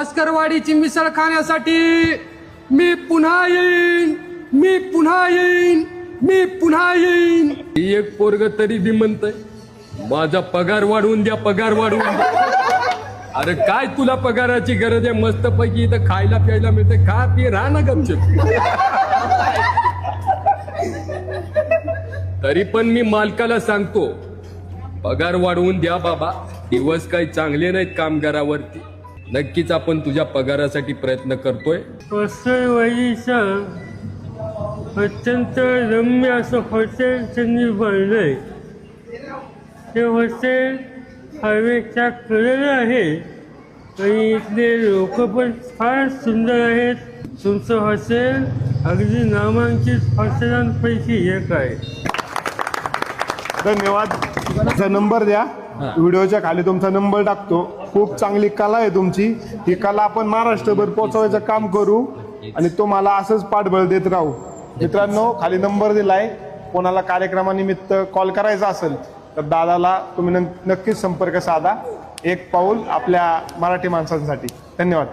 भास्करवाडीची मिसळ खाण्यासाठी मी पुन्हा येईन, मी पुन्हा येईन, मी पुन्हा येईन. एक पोरग तरी बी म्हणतंय माझा पगार वाढवून द्या, पगार वाढवून द्या. अरे काय तुला पगाराची गरज आहे? मस्त पैकी इथं खायला प्यायला मिळते, खा पी राहा ना गपचूप. तरी पण मी मालकाला सांगतो पगार वाढवून द्या बाबा, दिवस काही चांगले नाहीत कामगारावरती. नक्कीच आपण तुझ्या पगारासाठी प्रयत्न करतोय. भास्करवाडीचं अत्यंत रम्य असं हॉटेल त्यांनी बांधलंय. ते हॉटेल हायवेच्या कडेला आहे आणि इथले लोक पण फार सुंदर आहेत. तुमचं हॉटेल अगदी नामांकित हॉटेलांपैकी एक आहे. धन्यवाद. तुमचा नंबर द्या, व्हिडिओच्या खाली तुमचा नंबर टाकतो. खूप चांगली कला आहे तुमची, ही कला आपण महाराष्ट्रभर पोहोचवायचं काम करू आणि तुम्हाला असंच पाठबळ देत राहू. मित्रांनो, खाली नंबर दिलाय. कोणाला कार्यक्रमानिमित्त कॉल करायचा असेल तर दादाला तुम्ही नक्कीच संपर्क साधा. एक पाऊल आपल्या मराठी माणसांसाठी. धन्यवाद.